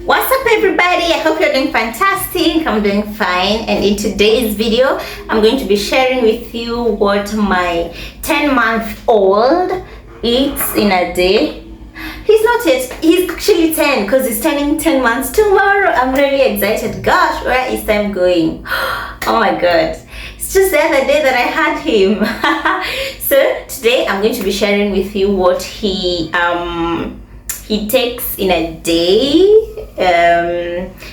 What's up everybody? I hope you're doing fantastic. I'm doing fine, and in today's video I'm going to be sharing with you what my 10-month-old eats in a day. He's not yet, he's actually 10 because he's turning 10 months tomorrow. I'm really excited. Gosh, where is time going? Oh my god, it's just the other day that I had him. So today I'm going to be sharing with you what he takes in a day,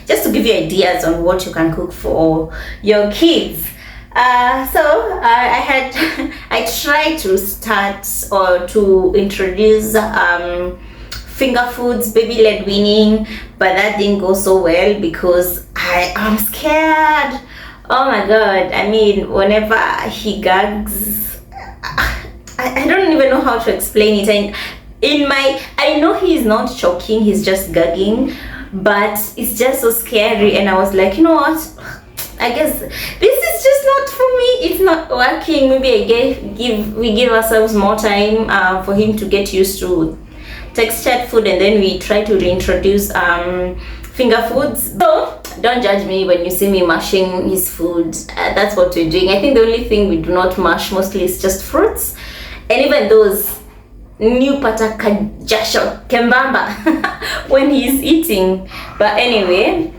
just to give you ideas on what you can cook for your kids. I tried to start or to introduce finger foods, baby led weaning, but that didn't go so well because I'm scared. Oh my god, I mean, whenever he gags, I don't even know how to explain it. And I know he's not choking, he's just gagging, but it's just so scary. And I was like, you know what, I guess this is just not for me, it's not working. Maybe we give ourselves more time for him to get used to textured food, and then we try to reintroduce finger foods. So don't judge me when you see me mashing his food. That's what we're doing. I think the only thing we do not mash mostly is just fruits, and even those new pata kajasho kembamba when he's eating. But anyway,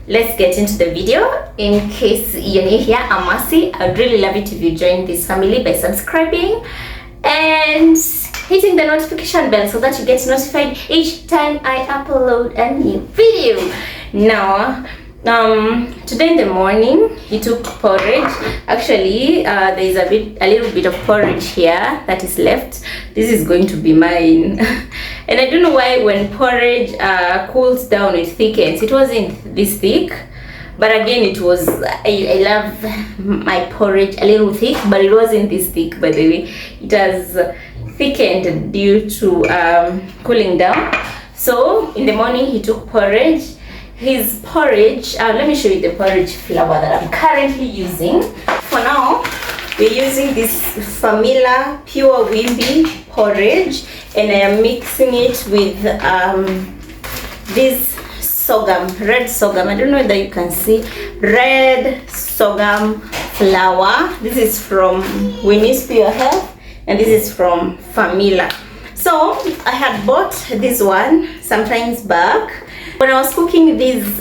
let's get into the video. In case you're new here, I'm Mercy. I'd really love it if you join this family by subscribing and hitting the notification bell so that you get notified each time I upload a new video. Now, today in the morning he took porridge. Actually, there's a little bit of porridge here that is left. This is going to be mine. And I don't know why when porridge cools down it thickens. It wasn't this thick, but again it was, I love my porridge a little thick, but it wasn't this thick, by the way. It has thickened due to cooling down. So in the morning he took porridge. His porridge, let me show you the porridge flour that I'm currently using. For now, we're using this Famila Pure Wimbi porridge, and I am mixing it with this sorghum, red sorghum. I don't know whether you can see, red sorghum flour. This is from Winnie's Pure Health, and this is from Famila. So I had bought this one sometimes back. When I was cooking these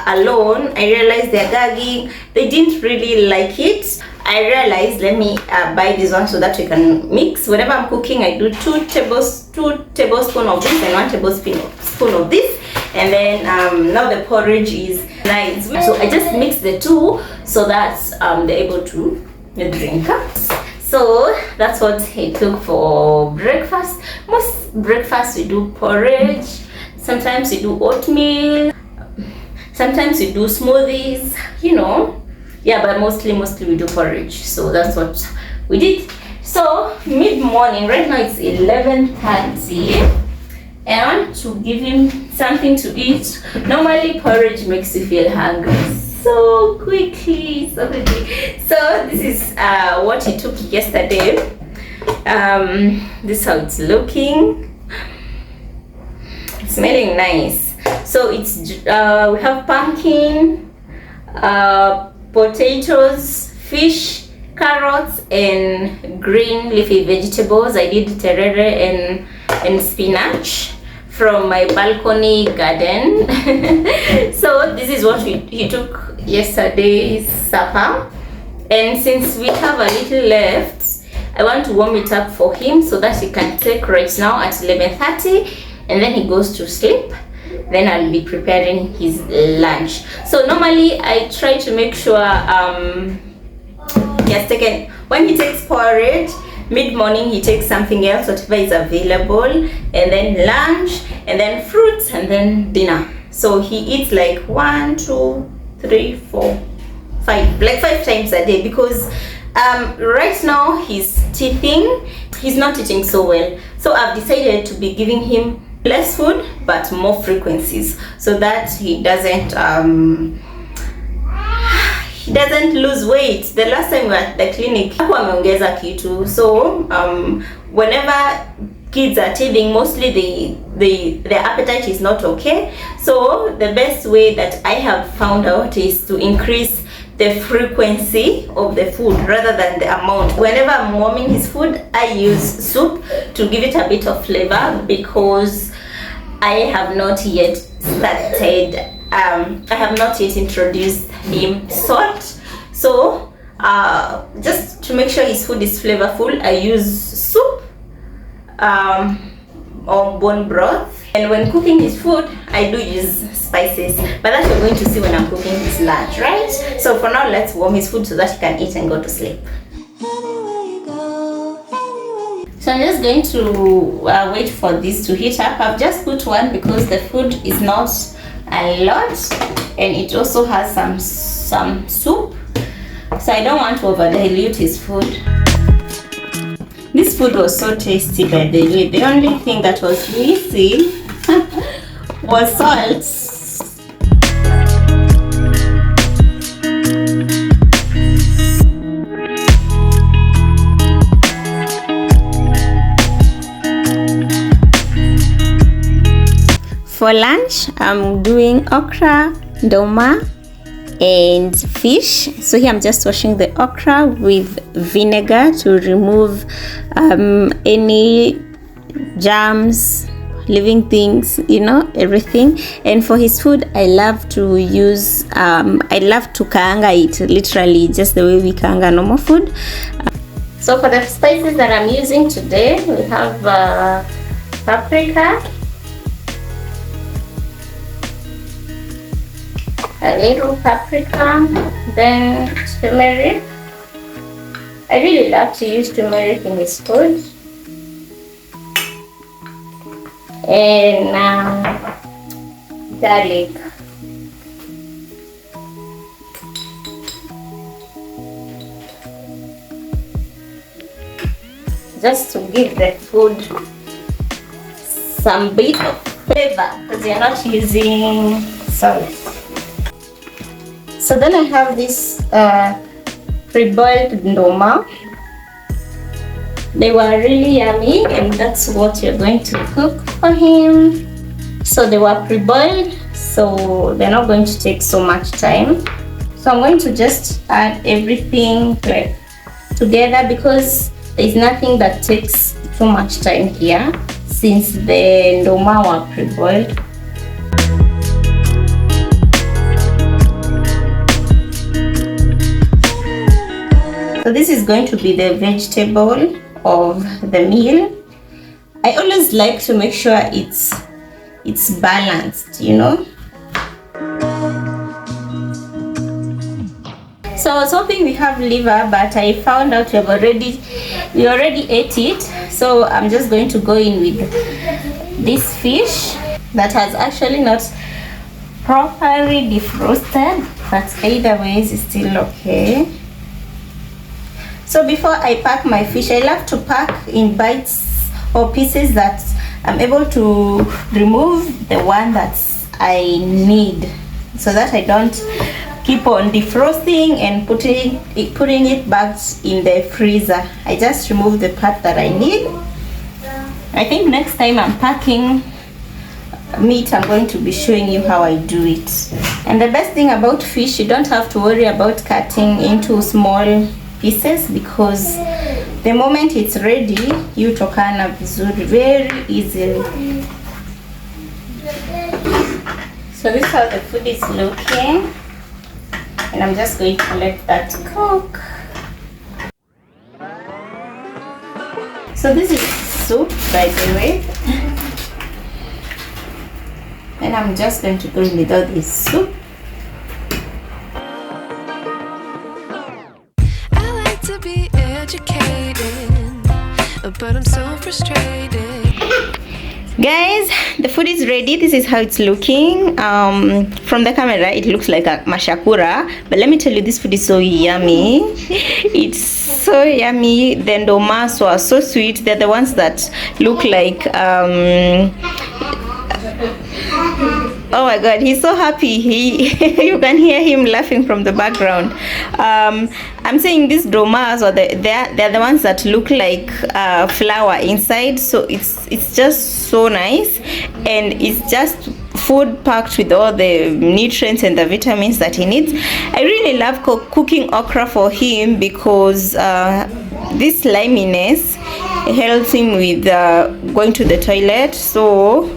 alone, I realized they're gagging. They didn't really like it. I realized, let me buy this one so that we can mix. Whenever I'm cooking, I do 2 tablespoons of this and 1 tablespoon of this. And then now the porridge is nice. So I just mix the two so that they're able to drink. So that's what he took for breakfast. Most breakfasts we do porridge. Sometimes we do oatmeal, sometimes we do smoothies, you know. Yeah, but mostly we do porridge. So that's what we did. So mid-morning, right now it's 11:30, and I want to give him something to eat. Normally porridge makes you feel hungry so quickly. So this is what he took yesterday. This is how it's looking. Smelling nice. So it's we have pumpkin, potatoes, fish, carrots, and green leafy vegetables. I did terere and spinach from my balcony garden. So this is what he took yesterday's supper, and since we have a little left, I want to warm it up for him so that he can take right now at 11:30. And then he goes to sleep. Then I'll be preparing his lunch. So normally I try to make sure when he takes porridge, mid-morning he takes something else, whatever is available, and then lunch, and then fruits, and then dinner. So he eats like 1, 2, 3, 4, 5, like 5 times a day, because right now he's teething. He's not eating so well. So I've decided to be giving him less food but more frequencies so that he doesn't lose weight. The last time we were at the clinic hakuwa ameongeza kitu, so whenever kids are teething, mostly their appetite is not okay. So the best way that I have found out is to increase the frequency of the food rather than the amount. Whenever I'm warming his food, I use soup to give it a bit of flavor, because I have not yet started, I have not yet introduced him salt. So just to make sure his food is flavorful, I use soup or bone broth. And when cooking his food, I do use spices, but that you're going to see when I'm cooking his lunch, right? So for now, let's warm his food so that he can eat and go to sleep. So I'm just going to wait for this to heat up. I've just put one because the food is not a lot, and it also has some soup, so I don't want to over dilute his food. This food was so tasty, by the way. The only thing that was missing was salt. For lunch, I'm doing okra, ndoma, and fish. So here I'm just washing the okra with vinegar to remove any germs, living things, you know, everything. And for his food, I love to use I love to kaanga it, literally just the way we kaanga normal food. So for the spices that I'm using today, we have paprika, a little paprika, then turmeric. I really love to use turmeric in this food. And garlic. Just to give the food some bit of flavor, because you're not using salt. So then I have this pre-boiled ndoma. They were really yummy, and that's what you're going to cook for him. So they were pre-boiled, so they're not going to take so much time. So I'm going to just add everything like together, because there's nothing that takes too much time here since the ndoma were pre-boiled. So this is going to be the vegetable of the meal. I always like to make sure it's balanced, you know. So I was hoping we have liver, but I found out we already ate it. So I'm just going to go in with this fish that has actually not properly defrosted, but either ways is still okay. So before I pack my fish, I love to pack in bites or pieces that I'm able to remove the one that I need, so that I don't keep on defrosting and putting it back in the freezer. I just remove the part that I need. I think next time I'm packing meat, I'm going to be showing you how I do it. And the best thing about fish, you don't have to worry about cutting into small pieces, because the moment it's ready, you tokana vizuri very easily. So this is how the food is looking, and I'm just going to let that cook. So this is soup, by the way, and I'm just going to go in with all this soup. But I'm so frustrated. Guys, the food is ready. This is how it's looking. From the camera, it looks like a mashakura, but let me tell you, this food is so yummy. It's so yummy. The ndomas are so sweet. They're the ones that look like Oh my god, he's so happy. You can hear him laughing from the background. I'm saying these domas, or they're the ones that look like flour inside, so it's just so nice, and it's just food packed with all the nutrients and the vitamins that he needs. I really love cooking okra for him because this sliminess helps him with going to the toilet. So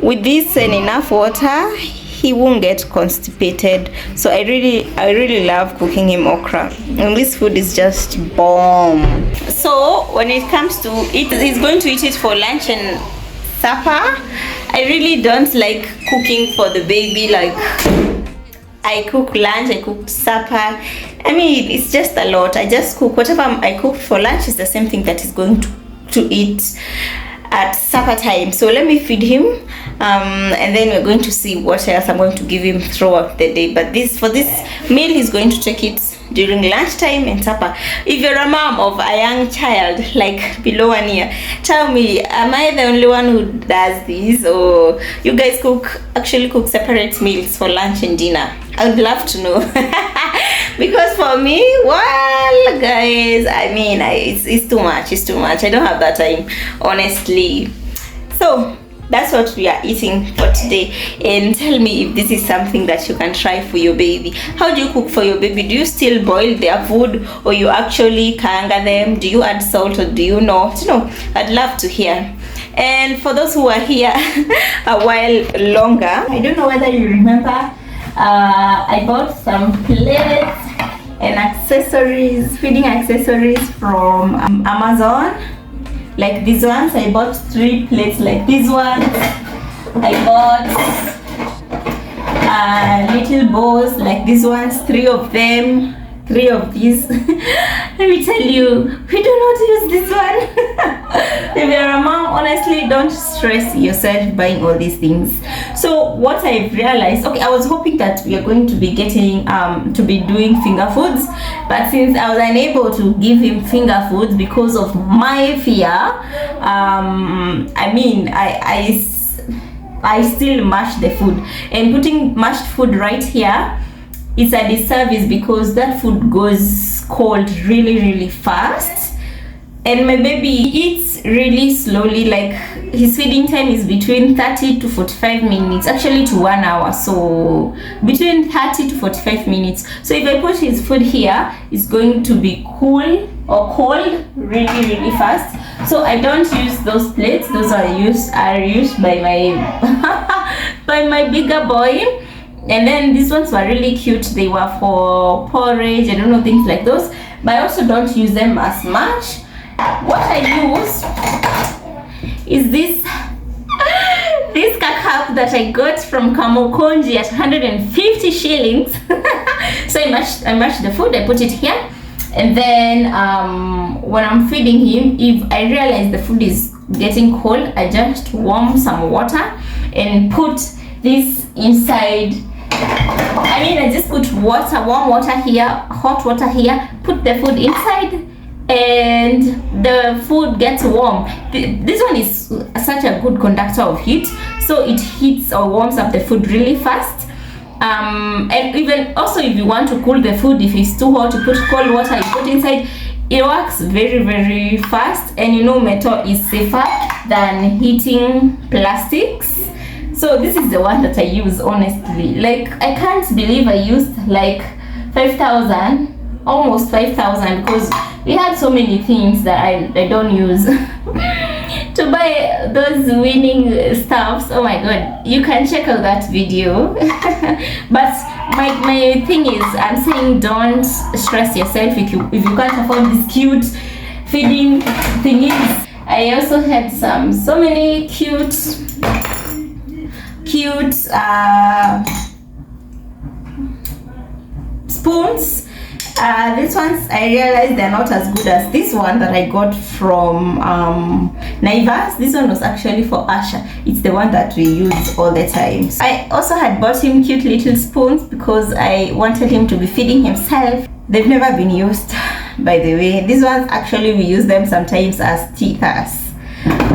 with this and enough water, he won't get constipated. So I really love cooking him okra, and this food is just bomb. So when it comes to it, he's going to eat it for lunch and supper. I really don't like cooking for the baby. Like, I cook lunch, I cook supper. I mean, it's just a lot. I just cook whatever I cook for lunch is the same thing that he's going to eat at supper time. So let me feed him, and then we're going to see what else I'm going to give him throughout the day. But for this meal, he's going to take it during lunchtime and supper. If you're a mom of a young child like below 1 year, tell me, am I the only one who does this, or you guys actually cook separate meals for lunch and dinner? I would love to know. Because for me, well guys, I mean, it's too much. It's too much. I don't have that time, honestly. So that's what we are eating for today. And tell me if this is something that you can try for your baby. How do you cook for your baby? Do you still boil their food, or you actually kanga them? Do you add salt, or do you not? I'd love to hear. And for those who are here a while longer, I don't know whether you remember, I bought some plates and accessories, feeding accessories from Amazon. Like these ones, I bought 3 plates like these ones. I bought little bowls like these ones, 3 of them, 3 of these. Let me tell you, we do not use this one. If you're a mom, honestly, don't stress yourself buying all these things. So what I've realized, okay, I was hoping that we are going to be getting to be doing finger foods, but since I was unable to give him finger foods because of my fear, I mean, I still mash the food, and putting mashed food right here, it's a disservice because that food goes cold really fast, and my baby eats really slowly. Like, his feeding time is between 30 to 45 minutes, actually to 1 hour, so between 30 to 45 minutes. So if I put his food here, it's going to be cool or cold really fast. So I don't use those plates. Those are used by my by my bigger boy. And then these ones were really cute. They were for porridge, I don't know, things like those, but I also don't use them as much. What I use is this cup that I got from Kamukonji at 150 shillings. So I mashed the food, I put it here, and then when I'm feeding him, if I realize the food is getting cold, I just warm some water and put this inside. I mean, I just put water, warm water here, hot water here, put the food inside, and the food gets warm. This one is such a good conductor of heat, so it heats or warms up the food really fast. And even also, if you want to cool the food, if it's too hot, you put cold water, you put inside. It works very fast, and metal is safer than heating plastics. So this is the one that I use, honestly. Like, I can't believe I used like 5,000, almost 5,000, because we had so many things that I don't use to buy those winning stuffs. Oh my god, you can check out that video. But my thing is, I'm saying don't stress yourself if you can't afford these cute feeding thingies. I also had so many cute spoons. These ones, I realized they're not as good as this one that I got from Naivas. This one was actually for Asha. It's the one that we use all the time. I also had bought him cute little spoons because I wanted him to be feeding himself. They've never been used, by the way. These ones, actually, we use them sometimes as teethers.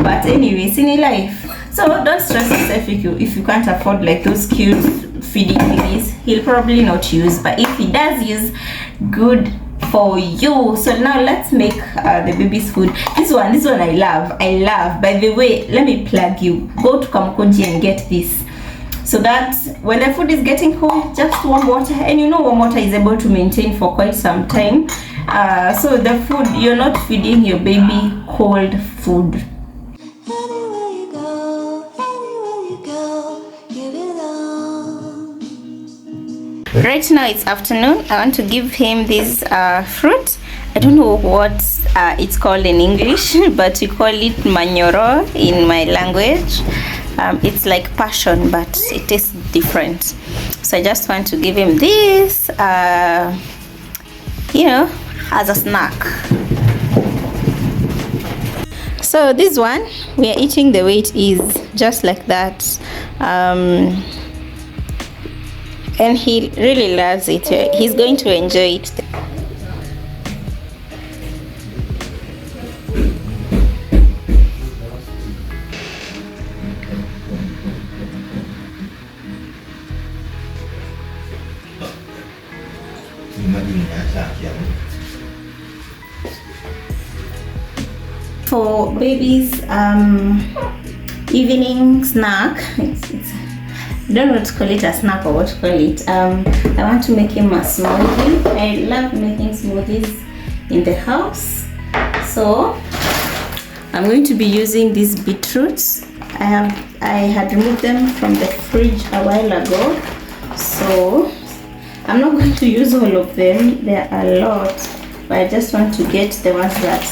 But anyway, cine life. So don't stress yourself if you can't afford like those cute feeding babies. He'll probably not use, but if he does use, good for you. So now let's make the baby's food. This one I love. By the way, let me plug you. Go to Kamukonji and get this, so that when the food is getting cold, just warm water, and you know warm water is able to maintain for quite some time. So the food, you're not feeding your baby cold food. Right now it's afternoon. I want to give him this fruit. I don't know what it's called in English, but we call it manyoro in my language. It's like passion, but it tastes different. So I just want to give him this, you know, as a snack. So this one, we are eating the way it is, just like that. And he really loves it. He's going to enjoy it. For babies, evening snack, I don't know what to call it, a snack or what to call it. I want to make him a smoothie. I love making smoothies in the house. So I'm going to be using these beetroots. I had removed them from the fridge a while ago, so I'm not going to use all of them. There are a lot, but I just want to get the ones that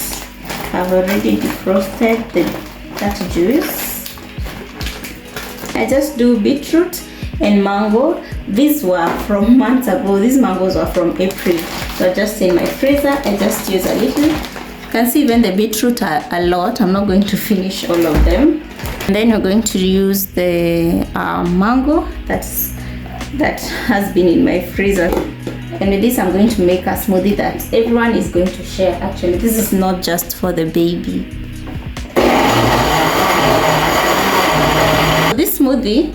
have already defrosted that juice. I just do beetroot and mango. These were from months ago. These mangoes were from April, so just in my freezer. I just use a little. You can see even the beetroot are a lot. I'm not going to finish all of them. And then we're going to use the mango that has been in my freezer. And with this, I'm going to make a smoothie that everyone is going to share. Actually, this is not just for the baby. This smoothie,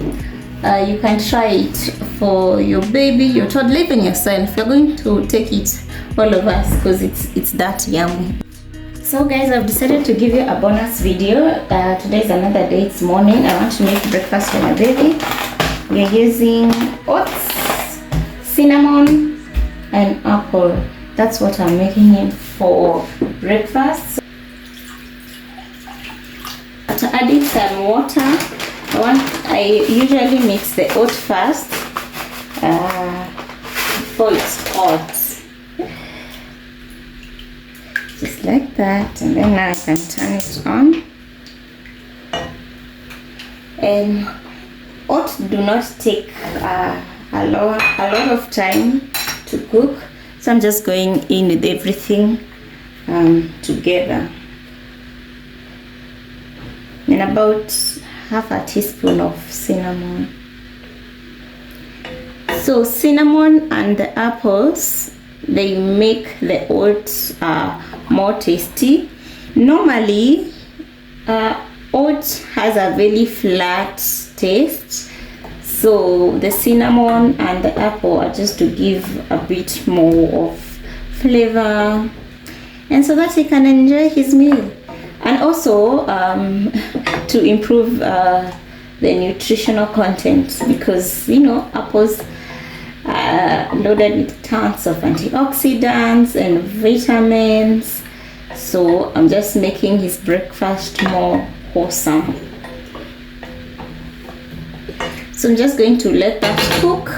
you can try it for your baby, your toddler, even yourself. You're going to take it, all of us, because it's that yummy. So guys, I've decided to give you a bonus video. Today is another day. It's morning. I want to make breakfast for my baby. We're using oats, cinnamon, and apple. That's what I'm making it for breakfast. To add in some water. I usually mix the oat first before it's hot, just like that, and then now I can turn it on. And oats do not take a lot of time to cook, so I'm just going in with everything together. And about half a teaspoon of cinnamon. So cinnamon and the apples, they make the oats more tasty. Normally oats has a very flat taste, so the cinnamon and the apple are just to give a bit more of flavor, and so that he can enjoy his meal. And also to improve the nutritional content, because you know apples are loaded with tons of antioxidants and vitamins. So I'm just making his breakfast more wholesome. So I'm just going to let that cook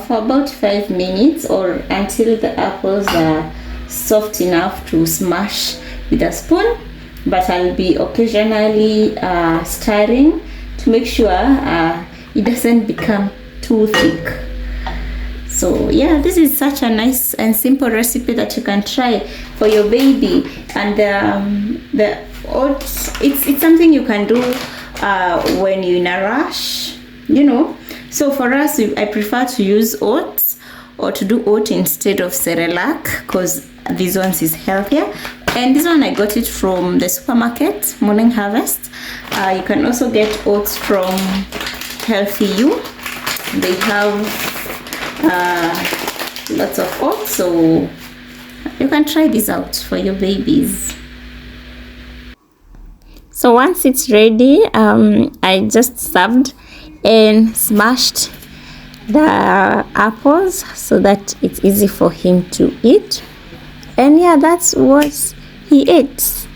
for about 5 minutes, or until the apples are soft enough to smash with a spoon. But I'll be occasionally stirring to make sure it doesn't become too thick. So yeah, this is such a nice and simple recipe that you can try for your baby. And the oats, it's something you can do when you're in a rush, you know. So for us, I prefer to use oats, or to do oat instead of Cerelac, because these ones is healthier. And this one I got it from the supermarket, Morning Harvest. You can also get oats from Healthy You. They have lots of oats, so you can try this out for your babies. So once it's ready, I just served and smashed the apples so that it's easy for him to eat. And yeah, that's what he ate.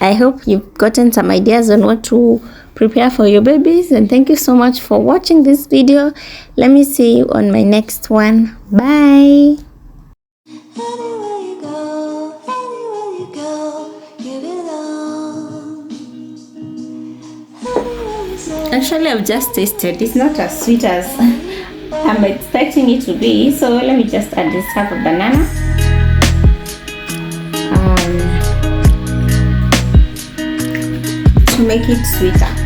I hope you've gotten some ideas on what to prepare for your babies, and thank you so much for watching this video. Let me see you on my next one. Bye. Actually, I've just tasted. It's not as sweet as I'm expecting it to be. So let me just add this half of banana. To make it sweeter.